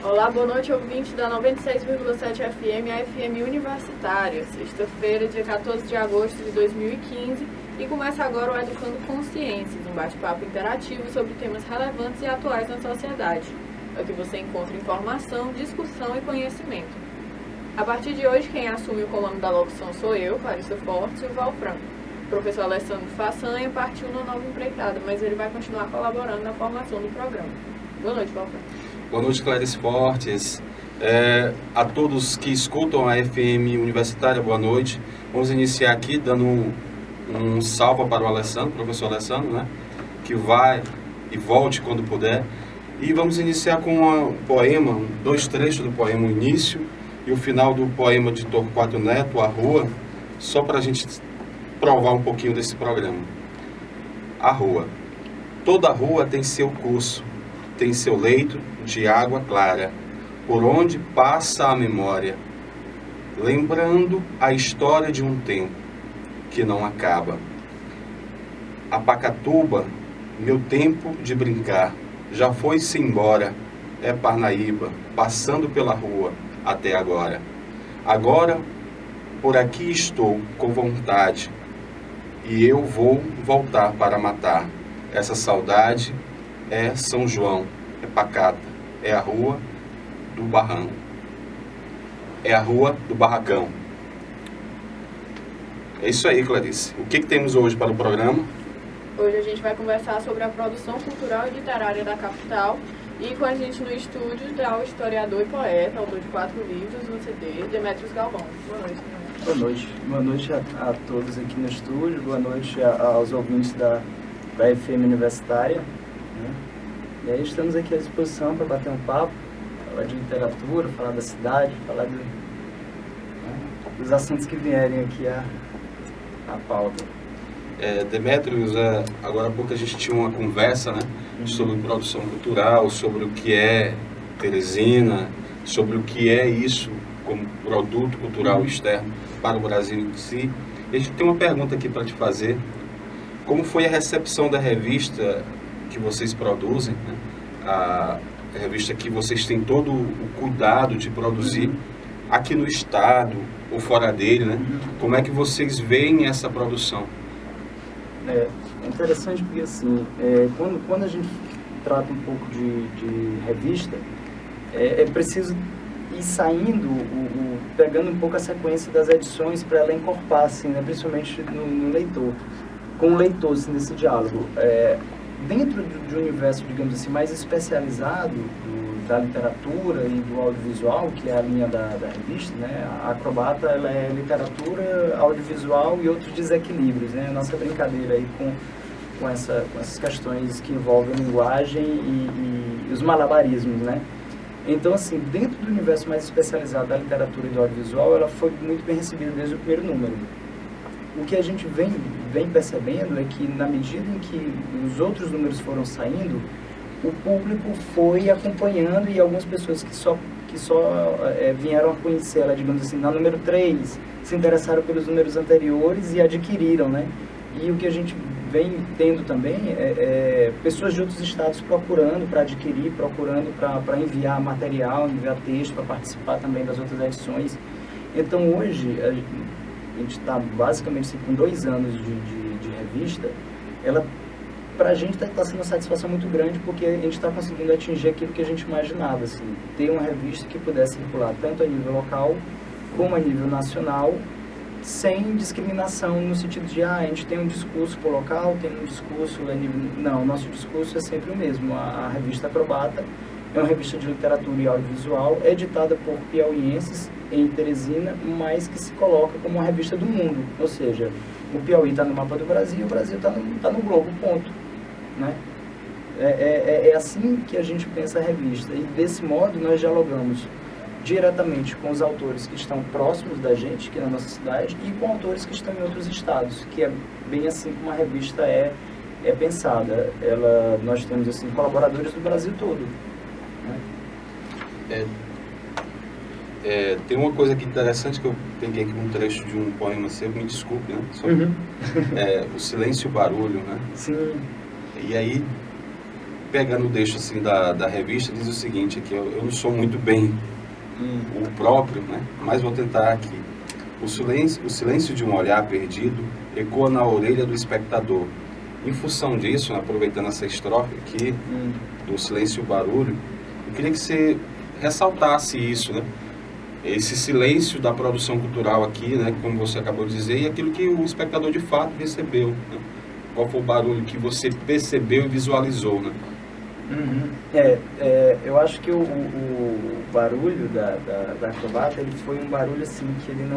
Olá, boa noite, ouvinte da 96,7 FM, a FM Universitária. Sexta-feira, dia 14 de agosto de 2015, e começa agora o Educando Consciências, um bate-papo interativo sobre temas relevantes e atuais na sociedade. Aqui você encontra informação, discussão e conhecimento. A partir de hoje, quem assume o comando da locução sou eu, Clarissa Fortes, e o Val Franco. O professor Alessandro Façanha partiu numa nova empreitada, mas ele vai continuar colaborando na formação do programa. Boa noite, Val Franco. Boa noite, Clarice Fortes. A todos que escutam a FM Universitária, boa noite. Vamos iniciar aqui dando um salve para o Alessandro, professor Alessandro, né? Que vai e volte quando puder. E vamos iniciar com um poema, 2 trechos do poema, o início e o final do poema de Torquato Neto, A Rua, só para a gente provar um pouquinho desse programa. A Rua. Toda rua tem seu curso, tem seu leito de água clara, por onde passa a memória, lembrando a história de um tempo que não acaba. A Pacatuba, meu tempo de brincar, já foi-se embora, é Parnaíba, passando pela rua até agora. Agora, por aqui estou com vontade, e eu vou voltar para matar. Essa saudade é São João, é pacata, é a rua do barrão, é a rua do barracão. É isso aí, Clarice. O que temos hoje para o programa? Hoje a gente vai conversar sobre a produção cultural e literária da capital, e com a gente no estúdio está o historiador e poeta, autor de 4 livros no CD, Demetrios Galvão. Boa noite, Demetrios. Boa noite. Boa noite a todos aqui no estúdio, boa noite aos ouvintes da FM Universitária, né? E aí estamos aqui à disposição para bater um papo, falar de literatura, falar da cidade, falar dos assuntos que vierem aqui à pauta. Demetrios, agora há pouco a gente tinha uma conversa, né, sobre produção cultural, sobre o que é Teresina, sobre o que é isso como produto cultural externo para o Brasil em si. E a gente tem uma pergunta aqui para te fazer. Como foi a recepção da revista que vocês produzem, né? A revista que vocês têm todo o cuidado de produzir aqui no estado ou fora dele, né? Como é que vocês veem essa produção? É interessante porque, assim, quando a gente trata um pouco de revista, é preciso ir saindo, pegando um pouco a sequência das edições para ela encorpar, assim, né? Principalmente no leitor, com o leitor, assim, nesse diálogo. Dentro de um universo, digamos assim, mais especializado da literatura e do audiovisual, que é a linha da revista, né? A Acrobata, ela é literatura, audiovisual e outros desequilíbrios, né? A nossa brincadeira aí com essas questões que envolvem linguagem e os malabarismos, né? Então, assim, dentro do universo mais especializado da literatura e do audiovisual, ela foi muito bem recebida desde o primeiro número. O que a gente vem percebendo é que, na medida em que os outros números foram saindo, o público foi acompanhando, e algumas pessoas que só vieram a conhecer ela, digamos assim, na número 3, se interessaram pelos números anteriores e adquiriram, né? E o que a gente vem tendo também é pessoas de outros estados procurando para adquirir, procurando para enviar material, enviar texto, para participar também das outras edições. Então, hoje, a gente está basicamente assim, com 2 anos de revista. Ela, para a gente, está sendo uma satisfação muito grande, porque a gente está conseguindo atingir aquilo que a gente imaginava, assim, ter uma revista que pudesse circular tanto a nível local como a nível nacional, sem discriminação, no sentido de, a gente tem um discurso para o local, tem um discurso a nível... Não, o nosso discurso é sempre o mesmo. A revista Acrobata é uma revista de literatura e audiovisual, editada por piauienses em Teresina, mas que se coloca como uma revista do mundo. Ou seja, o Piauí está no mapa do Brasil, o Brasil está no globo, ponto. Né? É assim que a gente pensa a revista. E desse modo nós dialogamos diretamente com os autores que estão próximos da gente, aqui na nossa cidade, e com autores que estão em outros estados, que é bem assim como a revista é pensada. Nós temos assim, colaboradores do Brasil todo. Né? Tem uma coisa aqui interessante que eu peguei aqui um trecho de um poema seu, me desculpe, né? O silêncio e o barulho, né? Sim. E aí pegando o deixo assim, da revista, diz o seguinte, que eu não sou muito bem o próprio, né? Mas vou tentar aqui. O silêncio de um olhar perdido ecoa na orelha do espectador. Em função disso, né, aproveitando essa estrofe aqui, do silêncio e o barulho, eu queria que você ressaltasse isso, né? Esse silêncio da produção cultural aqui, né, como você acabou de dizer, e aquilo que o espectador de fato recebeu, né? Qual foi o barulho que você percebeu e visualizou, né? Eu acho que o barulho da acrobata, ele foi um barulho assim, que ele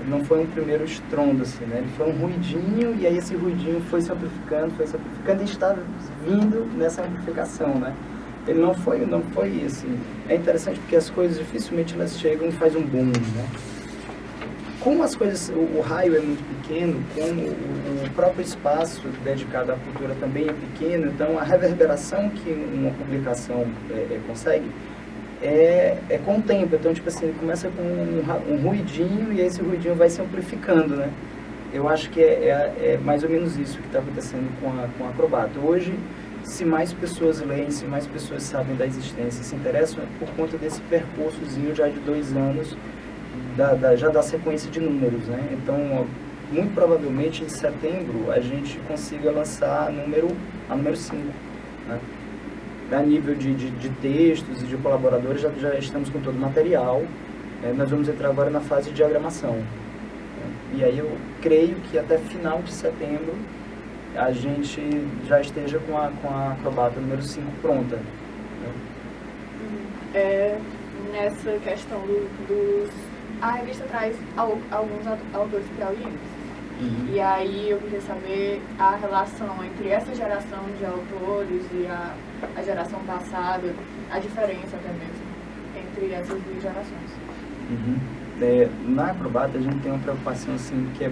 não foi um primeiro estrondo, assim, né? Ele foi um ruidinho, e aí esse ruidinho foi se amplificando e está vindo nessa amplificação, né? Ele não foi assim. É interessante porque as coisas dificilmente elas chegam e faz um boom, né? Como as coisas, o raio é muito pequeno, como o próprio espaço dedicado à cultura também é pequeno, então a reverberação que uma publicação consegue é com o tempo. Então, tipo assim, ele começa com um ruidinho e esse ruidinho vai se amplificando, né? Eu acho que é mais ou menos isso que está acontecendo com a Acrobata. Hoje, se mais pessoas leem, se mais pessoas sabem da existência, se interessam, é por conta desse percursozinho já de 2 anos, já da sequência de números, né? Então, muito provavelmente em setembro a gente consiga lançar a número 5, né? A nível de textos e de colaboradores já estamos com todo o material. Nós vamos entrar agora na fase de diagramação, né? E aí eu creio que até final de setembro a gente já esteja com a Acrobata número 5 pronta, né? Nessa questão a revista traz alguns autores piauienses. E aí eu queria saber a relação entre essa geração de autores e a geração passada, a diferença até mesmo entre essas 2 gerações. Na Acrobata a gente tem uma preocupação assim, que é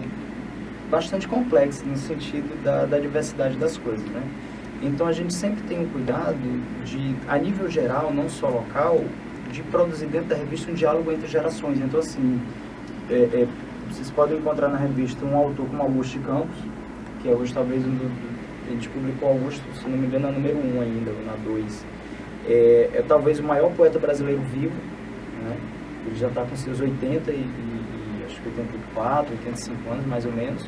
bastante complexa no sentido da diversidade das coisas, né? Então a gente sempre tem um cuidado de, a nível geral, não só local, de produzir dentro da revista um diálogo entre gerações. Então, assim, vocês podem encontrar na revista um autor como Augusto de Campos, que é hoje talvez a gente publicou Augusto, se não me engano, na número 1 ainda, ou na 2. É talvez o maior poeta brasileiro vivo, né? Ele já está com seus 80 e acho que 84, 85 anos, mais ou menos.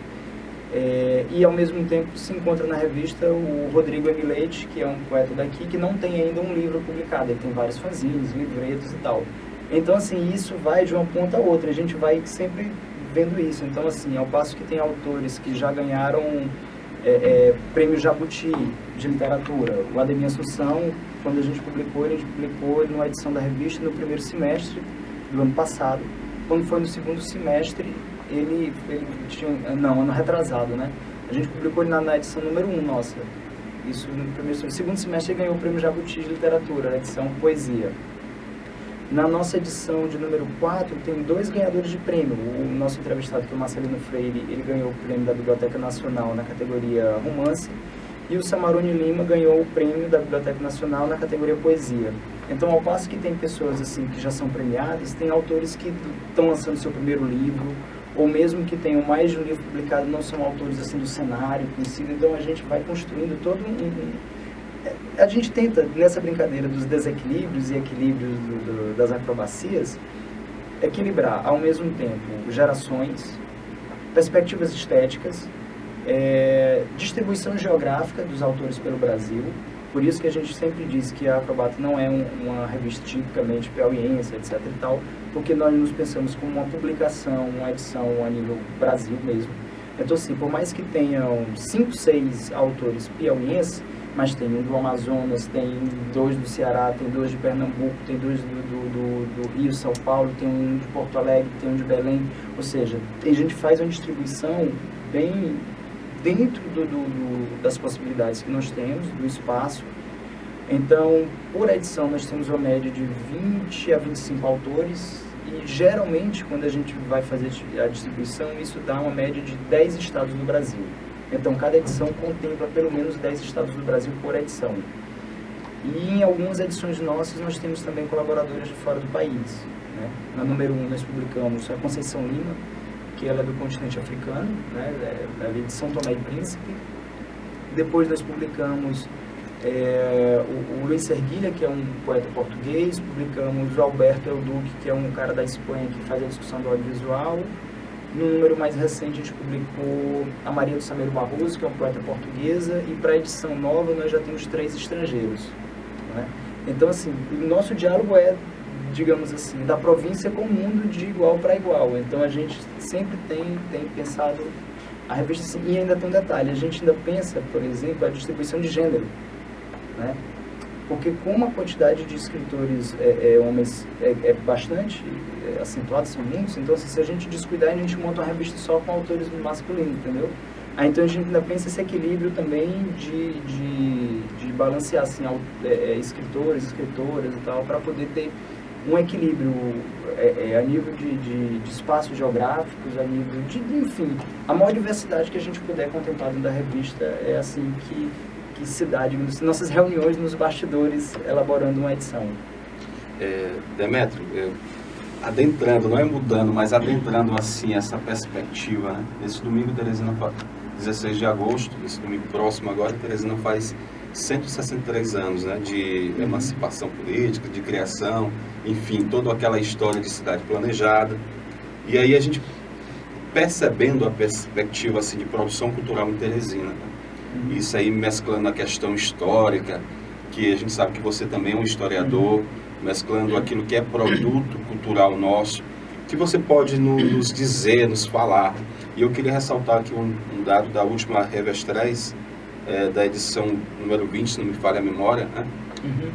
E ao mesmo tempo se encontra na revista o Rodrigo Emilete, que é um poeta daqui, que não tem ainda um livro publicado. Ele tem vários fanzines, livretos e tal. Então, assim, isso vai de uma ponta a outra, a gente vai sempre vendo isso. Então, assim, ao passo que tem autores que já ganharam prêmio Jabuti de literatura, o Ademir Assunção, quando a gente publicou numa edição da revista no primeiro semestre do ano passado. Quando foi no segundo semestre, ele tinha, ano retrasado, né? A gente publicou ele na edição número 1, nossa. Isso no segundo semestre ele ganhou o prêmio Jabuti de literatura, a edição Poesia. Na nossa edição de número 4, tem 2 ganhadores de prêmio. O nosso entrevistado, que é o Marcelino Freire, ele ganhou o prêmio da Biblioteca Nacional na categoria Romance, e o Samarone Lima ganhou o prêmio da Biblioteca Nacional na categoria Poesia. Então, ao passo que tem pessoas assim que já são premiadas, tem autores que estão lançando seu primeiro livro, ou mesmo que tenham mais de um livro publicado, não são autores assim do cenário conhecido. Então a gente vai construindo todo a gente tenta, nessa brincadeira dos desequilíbrios e equilíbrios das acrobacias, equilibrar ao mesmo tempo gerações, perspectivas estéticas, distribuição geográfica dos autores pelo Brasil. Por isso que a gente sempre diz que a Acrobata não é uma revista tipicamente piauiense, etc. e tal, porque nós nos pensamos como uma publicação, uma edição a nível Brasil mesmo. Então, assim, por mais que tenham 5, 6 autores piauienses, mas tem um do Amazonas, tem 2 do Ceará, tem 2 de Pernambuco, tem 2 do Rio, São Paulo, tem um de Porto Alegre, tem um de Belém. Ou seja, a gente faz uma distribuição bem dentro das possibilidades que nós temos, do espaço. Então, por edição, nós temos uma média de 20 a 25 autores e, geralmente, quando a gente vai fazer a distribuição, isso dá uma média de 10 estados do Brasil. Então, cada edição contempla pelo menos 10 estados do Brasil por edição. E em algumas edições nossas, nós temos também colaboradores de fora do país, né? Na número 1, nós publicamos a Conceição Lima, que ela é do continente africano, né? Ela é de São Tomé e Príncipe. Depois nós publicamos o Luiz Serguilha, que é um poeta português, publicamos o Alberto Elduque, que é um cara da Espanha que faz a discussão do audiovisual. No número mais recente a gente publicou a Maria do Sameiro Barroso, que é uma poeta portuguesa, e para a edição nova nós já temos 3 estrangeiros, né? Então, assim, o nosso diálogo é, digamos assim, da província com o mundo de igual para igual. Então a gente sempre tem pensado a revista assim, e ainda tem um detalhe, a gente ainda pensa, por exemplo, a distribuição de gênero, né? Porque como a quantidade de escritores homens é bastante acentuada, são muitos, então assim, se a gente descuidar, a gente monta uma revista só com autores masculinos, entendeu? Aí então a gente ainda pensa esse equilíbrio também de balancear assim, escritores, escritoras e tal, para poder ter um equilíbrio a nível de espaços geográficos, a nível enfim, a maior diversidade que a gente puder contemplar dentro da revista é assim que se dá, digamos, nossas reuniões nos bastidores elaborando uma edição. Demetrio, adentrando, não é mudando, mas adentrando assim essa perspectiva, né? Esse domingo, Teresina, 16 de agosto, esse domingo próximo agora, Teresina faz 163 anos, né, de emancipação política, de criação, enfim, toda aquela história de cidade planejada. E aí a gente percebendo a perspectiva assim, de produção cultural em Teresina, né? Isso aí mesclando a questão histórica, que a gente sabe que você também é um historiador, mesclando aquilo que é produto cultural nosso, que você pode nos dizer, nos falar. E eu queria ressaltar aqui um dado da última Revestrais, da edição número 20, se não me falha a memória, né?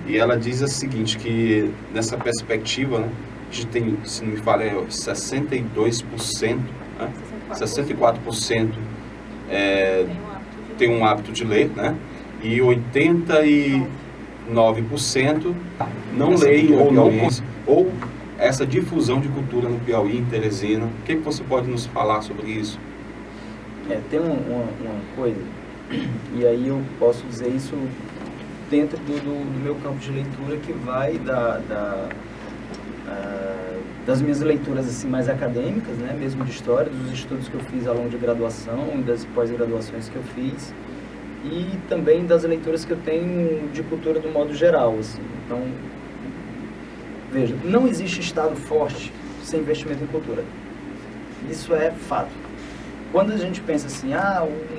E ela diz o seguinte, que nessa perspectiva, né, a gente tem, se não me falha, 62%, né? 64% tem um hábito de ler, né? E 89% não leem ou não conhecem, ou essa difusão de cultura no Piauí, em Teresina. O que você pode nos falar sobre isso? Tem uma coisa, e aí eu posso dizer isso dentro do meu campo de leitura, que vai das minhas leituras assim, mais acadêmicas, né, mesmo de história, dos estudos que eu fiz ao longo de graduação e das pós-graduações que eu fiz, e também das leituras que eu tenho de cultura do modo geral, assim. Então, veja, não existe Estado forte sem investimento em cultura. Isso é fato. Quando a gente pensa assim,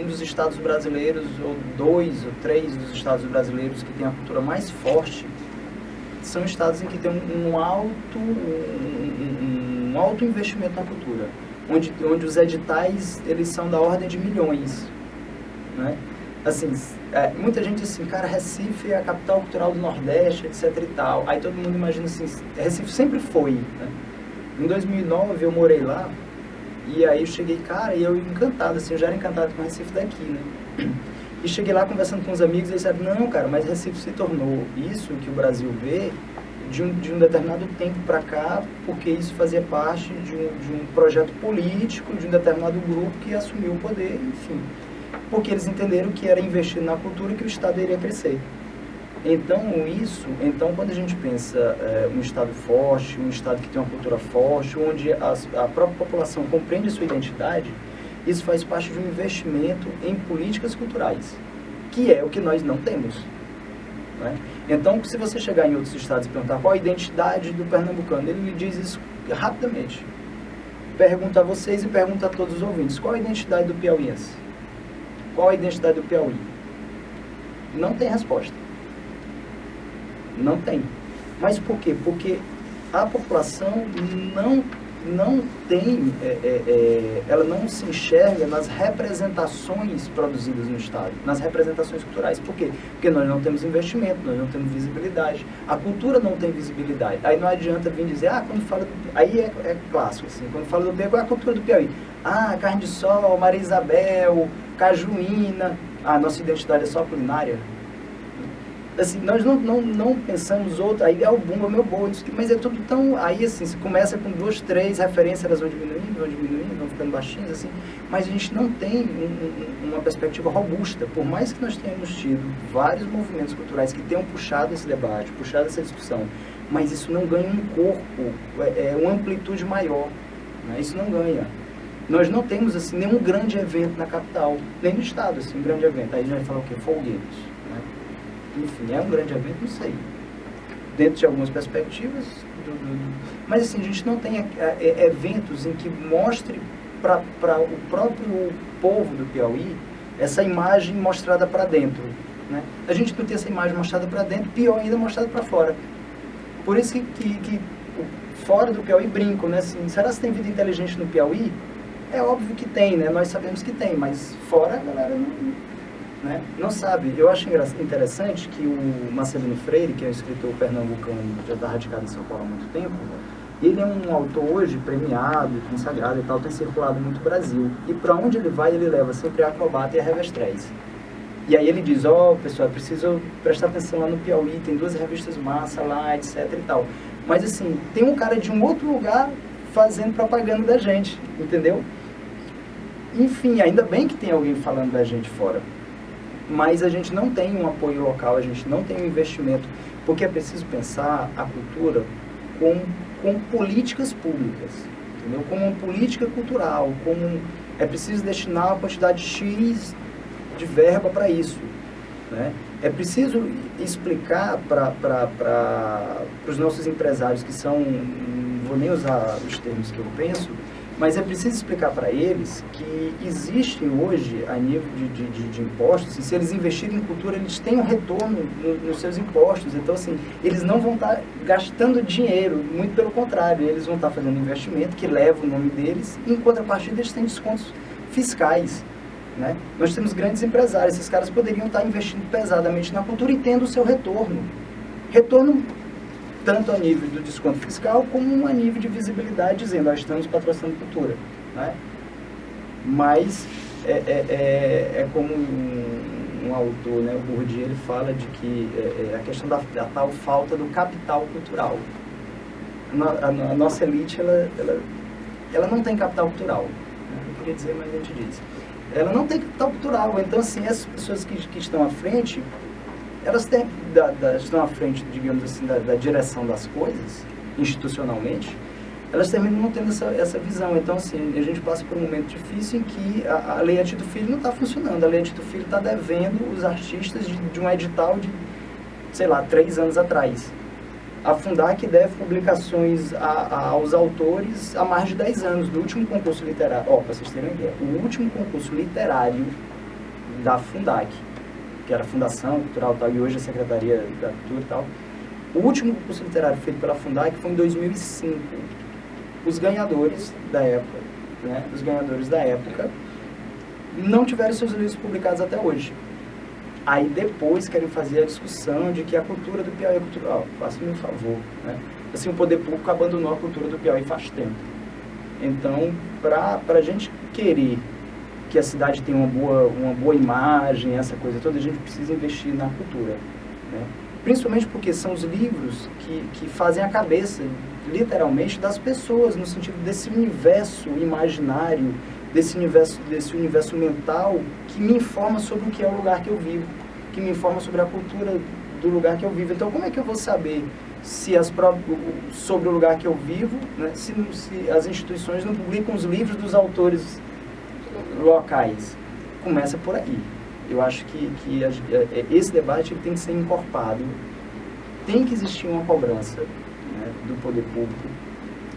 um dos estados brasileiros, ou 2 ou 3 dos estados brasileiros que tem a cultura mais forte, são estados em que tem um alto investimento na cultura, onde os editais, eles são da ordem de milhões, né? Assim, muita gente diz assim, cara, Recife é a capital cultural do Nordeste, etc e tal. Aí todo mundo imagina assim, Recife sempre foi, né? Em 2009 eu morei lá, e aí eu cheguei, cara, e eu encantado, assim, eu já era encantado com o Recife daqui, né? E cheguei lá conversando com os amigos e eles disseram, não, cara, mas Recife se tornou isso que o Brasil vê de um determinado tempo para cá, porque isso fazia parte de um projeto político, de um determinado grupo que assumiu o poder, enfim. Porque eles entenderam que era investir na cultura que o Estado iria crescer. Então, quando a gente pensa um Estado forte, um Estado que tem uma cultura forte, onde a própria população compreende sua identidade, isso faz parte de um investimento em políticas culturais, que é o que nós não temos, né? Então, se você chegar em outros estados e perguntar qual a identidade do pernambucano, ele lhe diz isso rapidamente. Pergunta a vocês e pergunta a todos os ouvintes, qual a identidade do piauiense? Qual a identidade do Piauí? Não tem resposta. Não tem. Mas por quê? Porque a população não tem, ela não se enxerga nas representações produzidas no Estado, nas representações culturais. Por quê? Porque nós não temos investimento, nós não temos visibilidade. A cultura não tem visibilidade. Aí não adianta vir dizer, quando fala aí é clássico, assim, quando fala do Piauí, qual é a cultura do Piauí? Carne de sol, Maria Isabel, cajuína. Nossa identidade é só culinária. Assim, nós não pensamos outro, aí é o bumba, meu boi, mas é tudo tão, aí assim, você começa com 2, 3 referências, elas vão diminuindo, vão ficando baixinhas, assim, mas a gente não tem uma perspectiva robusta, por mais que nós tenhamos tido vários movimentos culturais que tenham puxado esse debate, puxado essa discussão, mas isso não ganha um corpo, uma amplitude maior, né? Isso não ganha. Nós não temos, assim, nenhum grande evento na capital, nem no estado, assim, um grande evento, aí a gente vai falar o quê? Folguedos, né? enfim, é um grande evento, não sei. Dentro de algumas perspectivas, mas assim, a gente não tem eventos em que mostre para o próprio povo do Piauí essa imagem mostrada para dentro, né? A gente não tem essa imagem mostrada para dentro, pior ainda, mostrada para fora. Por isso que fora do Piauí brincam, né? Assim, será que tem vida inteligente no Piauí? É óbvio que tem, né? Nós sabemos que tem, mas fora a galera não sabe. Eu acho interessante que o Marcelino Freire, que é um escritor pernambucano, já está radicado em São Paulo há muito tempo, ele é um autor hoje premiado, consagrado e tal, tem circulado muito no Brasil. E para onde ele vai, ele leva sempre a Acrobata e a Revestréis. E aí ele diz, pessoal, é preciso prestar atenção lá no Piauí, tem 2 revistas massa lá, etc e tal. Mas assim, tem um cara de um outro lugar fazendo propaganda da gente, entendeu? Enfim, ainda bem que tem alguém falando da gente fora. Mas a gente não tem um apoio local, a gente não tem um investimento, porque é preciso pensar a cultura com políticas públicas, entendeu? Como uma política cultural, é preciso destinar uma quantidade X de verba para isso, né? É preciso explicar para os nossos empresários que são, não vou nem usar os termos que eu penso, mas é preciso explicar para eles que existem hoje, a nível de impostos, e se eles investirem em cultura, eles têm um retorno nos seus impostos. Então, assim, eles não vão estar gastando dinheiro, muito pelo contrário, eles vão estar fazendo investimento que leva o nome deles, e em contrapartida eles têm descontos fiscais, né? Nós temos grandes empresários, esses caras poderiam estar investindo pesadamente na cultura e tendo o seu retorno. Retorno tanto a nível do desconto fiscal, como a nível de visibilidade, dizendo, nós estamos patrocinando cultura, né? Mas é como um autor, né, o Bourdieu, ele fala de que a questão da tal falta do capital cultural. A nossa elite, ela não tem capital cultural, né? Eu queria dizer, mas a gente diz. Ela não tem capital cultural, então assim, essas pessoas que estão à frente, elas estão à frente, digamos assim, da direção das coisas, institucionalmente, elas terminam não tendo essa visão. Então, assim, a gente passa por um momento difícil em que a Lei Tito Filho não está funcionando. A Lei Tito Filho está devendo os artistas de um edital de, sei lá, 3 anos atrás. A Fundac deve publicações aos autores há mais de 10 anos, do último concurso literário. Para vocês terem uma ideia, o último concurso literário da Fundac, que era a Fundação Cultural tal, e hoje a Secretaria da Cultura e tal. O último concurso literário feito pela Fundac foi em 2005. Os ganhadores da época, né, não tiveram seus livros publicados até hoje. Aí depois querem fazer a discussão de que a cultura do Piauí é cultural. Faça-me um favor, né? Assim, o poder público abandonou a cultura do Piauí faz tempo. Então, para a gente querer que a cidade tenha uma boa imagem, essa coisa toda, a gente precisa investir na cultura, né? Principalmente porque são os livros que fazem a cabeça, literalmente, das pessoas, no sentido desse universo imaginário, desse universo mental que me informa sobre o que é o lugar que eu vivo, que me informa sobre a cultura do lugar que eu vivo. Então, como é que eu vou saber sobre o lugar que eu vivo, né, se as instituições não publicam os livros dos autores locais? Começa por aí. Eu acho que esse debate tem que ser encorpado. Tem que existir uma cobrança, né, do poder público,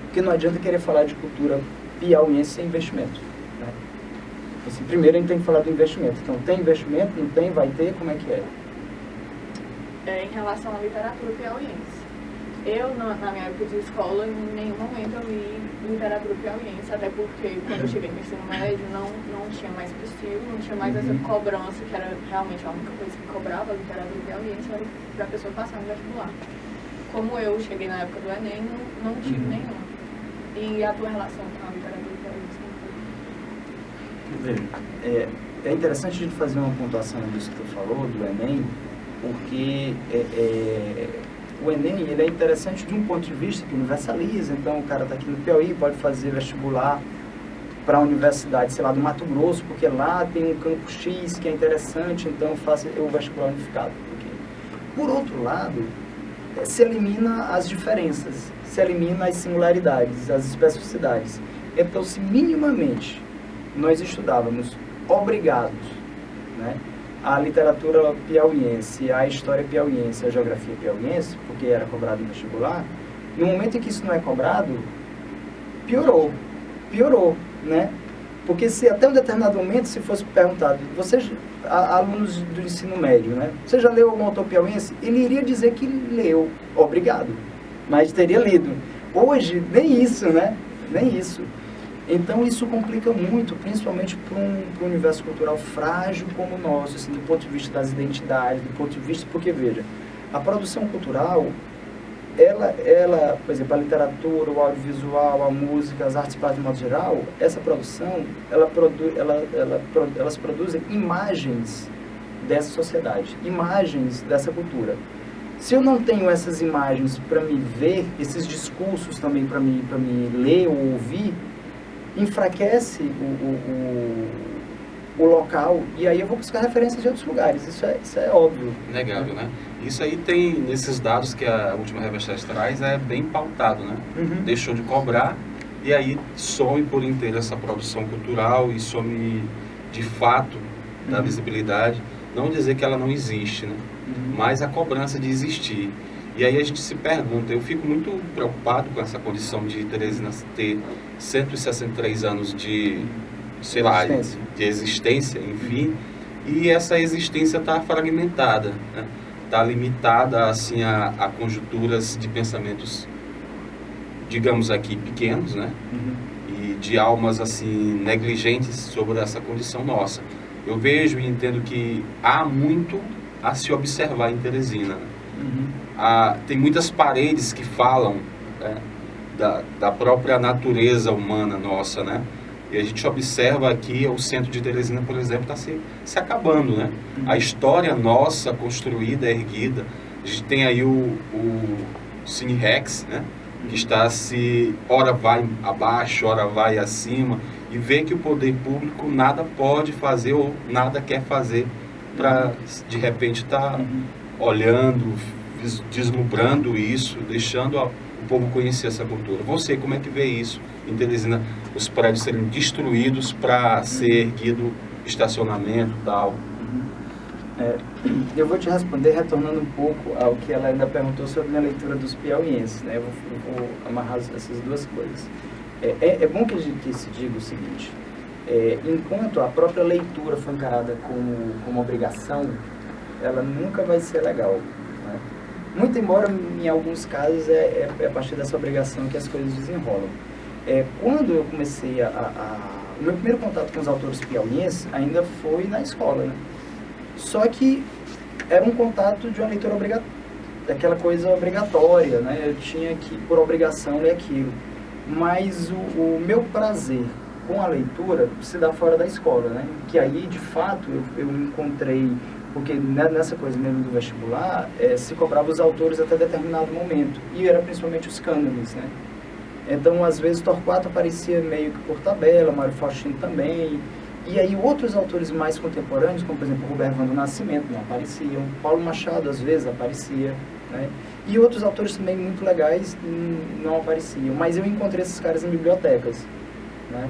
porque não adianta querer falar de cultura piauiense sem investimento, né? Assim, primeiro a gente tem que falar do investimento. Então, tem investimento? Não tem? Vai ter? Como é que é? Em relação à literatura piauiense. Eu, na minha época de escola, em nenhum momento eu li literatura piauiense, até porque quando eu cheguei no ensino médio não tinha mais possível, não tinha mais essa cobrança, que era realmente a única coisa que cobrava a literatura piauiense, era para a pessoa passar no vestibular. Como eu cheguei na época do Enem, não tive nenhuma. E a tua relação com a literatura piauiense? É interessante a gente fazer uma pontuação disso que tu falou, do Enem, porque o Enem, ele é interessante de um ponto de vista que universaliza. Então, o cara está aqui no Piauí, pode fazer vestibular para a universidade, sei lá, do Mato Grosso, porque lá tem um campo X que é interessante, então faça o vestibular unificado. Por outro lado, se elimina as diferenças, se elimina as singularidades, as especificidades. Então, se minimamente nós estudávamos obrigados, né, a literatura piauiense, a história piauiense, a geografia piauiense, porque era cobrado no vestibular, no momento em que isso não é cobrado, piorou, né? Porque se até um determinado momento, se fosse perguntado, vocês, alunos do ensino médio, né? Você já leu algum autor piauiense? Ele iria dizer que leu, obrigado, mas teria lido. Hoje, nem isso, né? Nem isso. Então, isso complica muito, principalmente para um universo cultural frágil como o nosso, assim, do ponto de vista das identidades, do ponto de vista... Porque, veja, a produção cultural, ela, por exemplo, a literatura, o audiovisual, a música, as artes plásticas de modo geral, essa produção, elas produzem imagens dessa sociedade, imagens dessa cultura. Se eu não tenho essas imagens para me ver, esses discursos também para me ler ou ouvir, enfraquece o local, e aí eu vou buscar referências de outros lugares, isso é óbvio. Inegável, né? Isso aí tem, nesses dados que a última revista traz, é bem pautado, né? Uhum. Deixou de cobrar, e aí some por inteiro essa produção cultural, e some de fato da visibilidade. Não dizer que ela não existe, né? Mas a cobrança de existir. E aí a gente se pergunta, eu fico muito preocupado com essa condição de Teresina ter 163 anos de, sei lá, de existência, enfim, e essa existência está fragmentada, né? Está limitada assim a conjunturas de pensamentos, digamos aqui, pequenos, né? E de almas assim negligentes sobre essa condição nossa. Eu vejo e entendo que há muito a se observar em Teresina, né? Tem muitas paredes que falam, né, da própria natureza humana nossa, né? E a gente observa aqui o centro de Teresina, por exemplo, está se acabando, né? A história nossa construída, erguida, a gente tem aí o Cine Rex, né? Que está ora vai abaixo, ora vai acima, e vê que o poder público nada pode fazer ou nada quer fazer para, de repente, estar olhando, deslumbrando isso, deixando o povo conhecer essa cultura. Você, como é que vê isso em Teresina? Os prédios serem destruídos para ser erguido estacionamento e tal. Eu vou te responder retornando um pouco ao que ela ainda perguntou sobre a minha leitura dos piauienses, né? Eu vou amarrar essas duas coisas. É bom que se diga o seguinte, enquanto a própria leitura foi encarada como obrigação, ela nunca vai ser legal, né? Muito embora, em alguns casos, é a partir dessa obrigação que as coisas desenrolam. Quando eu comecei o meu primeiro contato com os autores piauienses ainda foi na escola, né? Só que era um contato de uma leitura daquela coisa obrigatória, né? Eu tinha que, por obrigação, ler aquilo. Mas o meu prazer com a leitura se dá fora da escola, né? Que aí, de fato, eu encontrei... Porque nessa coisa mesmo do vestibular, se cobrava os autores até determinado momento. E era principalmente os cânones, né? Então, às vezes, Torquato aparecia meio que por tabela, Mário Faustino também. E aí, outros autores mais contemporâneos, como, por exemplo, Roberto do Nascimento, não apareciam. Paulo Machado, às vezes, aparecia, né? E outros autores também muito legais não apareciam. Mas eu encontrei esses caras em bibliotecas, né?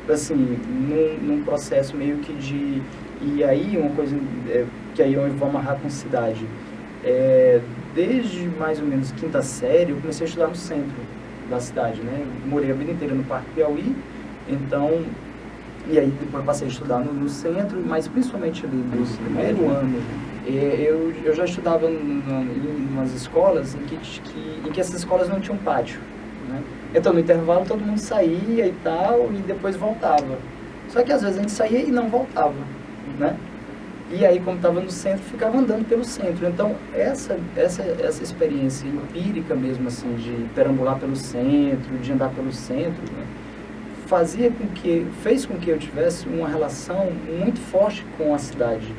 Assim, num processo meio que de... E aí, uma coisa que aí eu vou amarrar com cidade. Desde mais ou menos quinta série, eu comecei a estudar no centro da cidade, né? Eu morei a vida inteira no Parque Piauí, então... E aí depois passei a estudar no centro, mas principalmente ali no primeiro ano, eu já estudava em umas escolas em que essas escolas não tinham pátio, né? Então, no intervalo, todo mundo saía e tal, e depois voltava. Só que às vezes a gente saía e não voltava, né? E aí, como estava no centro, ficava andando pelo centro. Então, essa experiência empírica mesmo, assim, de perambular pelo centro, de andar pelo centro, né, fez com que eu tivesse uma relação muito forte com a cidade.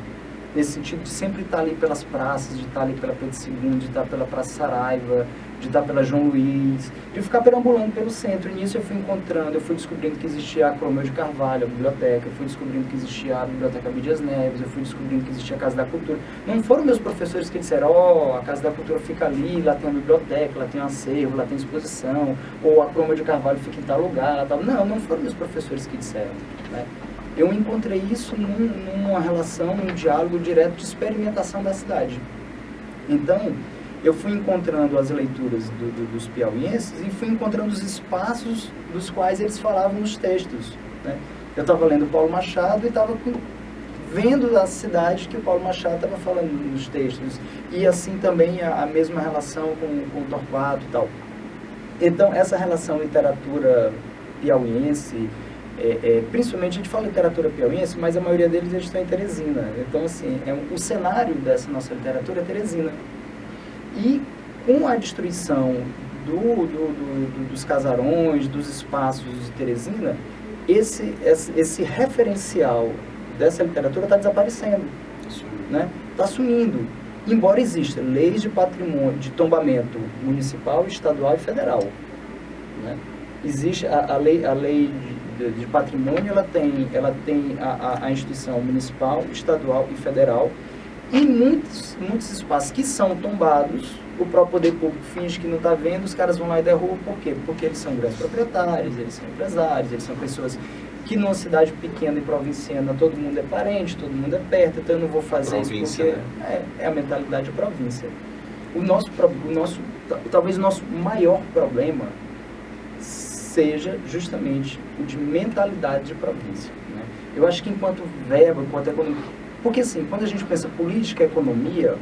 Nesse sentido de sempre estar ali pelas praças, de estar ali pela Pedro II, de estar pela Praça Saraiva, de estar pela João Luiz, de ficar perambulando pelo centro. E nisso eu fui descobrindo que existia a Cromeu de Carvalho, a biblioteca, eu fui descobrindo que existia a Biblioteca Abdias Neves, eu fui descobrindo que existia a Casa da Cultura. Não foram meus professores que disseram, a Casa da Cultura fica ali, lá tem uma biblioteca, lá tem um acervo, lá tem exposição, ou a Cromeu de Carvalho fica em tal lugar, tal. Não foram meus professores que disseram, né? eu encontrei isso numa relação, num diálogo direto de experimentação da cidade. Então, eu fui encontrando as leituras dos piauienses e fui encontrando os espaços dos quais eles falavam nos textos, né? Eu estava lendo Paulo Machado e estava vendo a cidade que o Paulo Machado estava falando nos textos. E assim também a mesma relação com o Torquato e tal. Então, essa relação literatura piauiense, principalmente a gente fala literatura piauiense, mas a maioria deles estão em Teresina. Então, assim, o cenário dessa nossa literatura é Teresina. E com a destruição dos casarões, dos espaços de Teresina, esse referencial dessa literatura está desaparecendo, né? Está sumindo. Embora exista leis de patrimônio, de tombamento municipal, estadual e federal, né? Existe a lei de patrimônio, ela tem a instituição municipal, estadual e federal. E muitos espaços que são tombados, o próprio poder público finge que não está vendo, os caras vão lá e derrubam. Por quê? Porque eles são grandes proprietários, eles são empresários, eles são pessoas que numa cidade pequena e provinciana todo mundo é parente, todo mundo é perto, então eu não vou fazer província, isso porque né? é a mentalidade de província. Talvez o nosso maior problema seja justamente o de mentalidade de província, né? Eu acho que enquanto verbo, enquanto economia... Porque assim, quando a gente pensa política e economia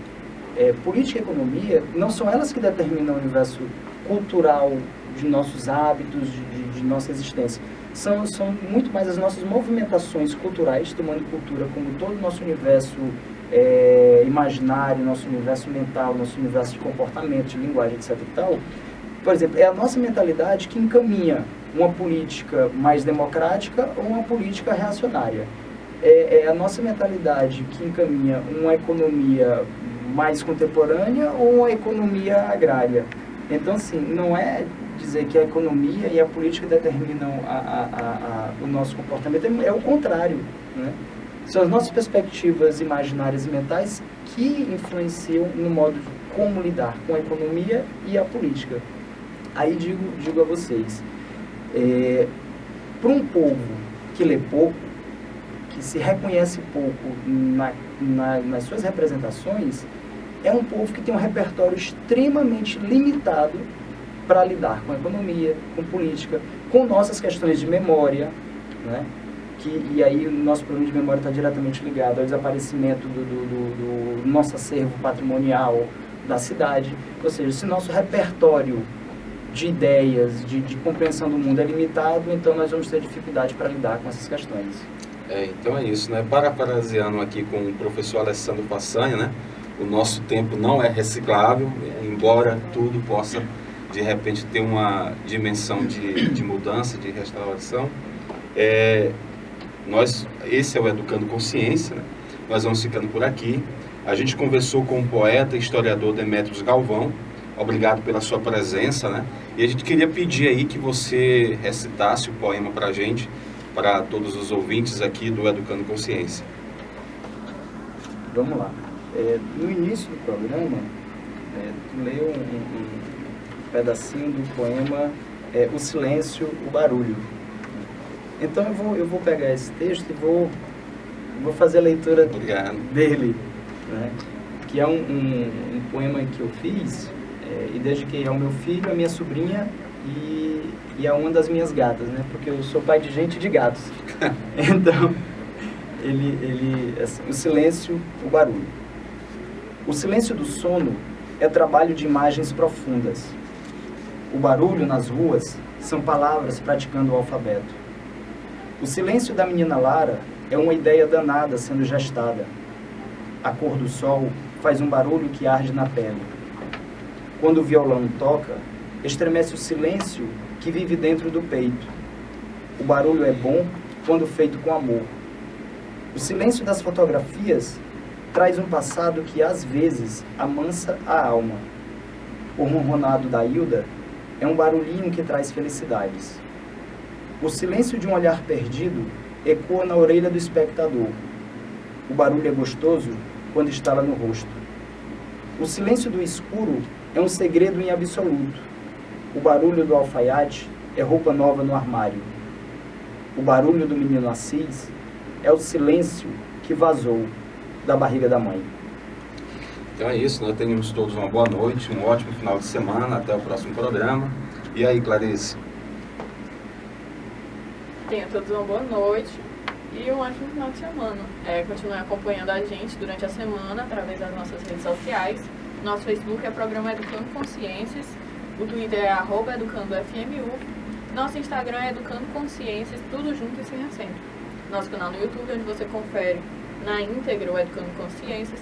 não são elas que determinam o universo cultural de nossos hábitos, de nossa existência. São muito mais as nossas movimentações culturais, tomando cultura como todo o nosso universo imaginário, nosso universo mental, nosso universo de comportamento, de linguagem, etc. e tal. Por exemplo, é a nossa mentalidade que encaminha uma política mais democrática ou uma política reacionária. É a nossa mentalidade que encaminha uma economia mais contemporânea ou uma economia agrária. Então, assim, não é dizer que a economia e a política determinam o nosso comportamento, é o contrário, né? São as nossas perspectivas imaginárias e mentais que influenciam no modo de como lidar com a economia e a política. Aí digo a vocês, para um povo que lê pouco, que se reconhece pouco nas suas representações, é um povo que tem um repertório extremamente limitado para lidar com a economia, com política, com nossas questões de memória, né? E aí o nosso problema de memória está diretamente ligado ao desaparecimento do nosso acervo patrimonial da cidade. Ou seja, se nosso repertório de ideias, de compreensão do mundo é limitado, então nós vamos ter dificuldade para lidar com essas questões. Então é isso, né? Parafraseando aqui com o professor Alessandro Façanha, né? O nosso tempo não é reciclável, embora tudo possa, de repente, ter uma dimensão de mudança, de restauração. Esse é o Educando Consciência, né? Nós vamos ficando por aqui. A gente conversou com o poeta e historiador Demétrios Galvão. Obrigado pela sua presença, né? E a gente queria pedir aí que você recitasse o poema para a gente, para todos os ouvintes aqui do Educando Consciência. Vamos lá. No início do programa, tu leu um pedacinho do poema O Silêncio, o Barulho. Então eu vou pegar esse texto e vou fazer a leitura dele, né? Que é um poema que eu fiz e dediquei ao meu filho, à minha sobrinha e a uma das minhas gatas, né? Porque eu sou pai de gente e de gatos. Então, assim, o silêncio, o barulho. O silêncio do sono é trabalho de imagens profundas. O barulho nas ruas são palavras praticando o alfabeto. O silêncio da menina Lara é uma ideia danada sendo gestada. A cor do sol faz um barulho que arde na pele. Quando o violão toca, estremece o silêncio que vive dentro do peito. O barulho é bom quando feito com amor. O silêncio das fotografias traz um passado que às vezes amansa a alma. O ronronado da Hilda é um barulhinho que traz felicidades. O silêncio de um olhar perdido ecoa na orelha do espectador. O barulho é gostoso quando estala no rosto. O silêncio do escuro é um segredo em absoluto. O barulho do alfaiate é roupa nova no armário. O barulho do menino Assis é o silêncio que vazou da barriga da mãe. Então é isso, nós tenhamos todos uma boa noite, um ótimo final de semana, até o próximo programa. E aí, Clarice? Tenham todos uma boa noite e um ótimo final de semana. Continuem acompanhando a gente durante a semana através das nossas redes sociais. Nosso Facebook é Programa Educando Consciências, o Twitter é @EducandoFMU, nosso Instagram é Educando Consciências, tudo junto e sem acento. Nosso canal no YouTube, onde você confere na íntegra o Educando Consciências,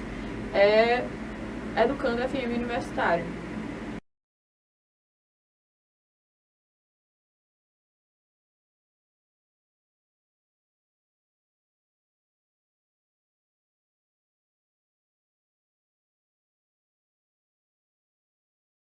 é Educando FM Universitário.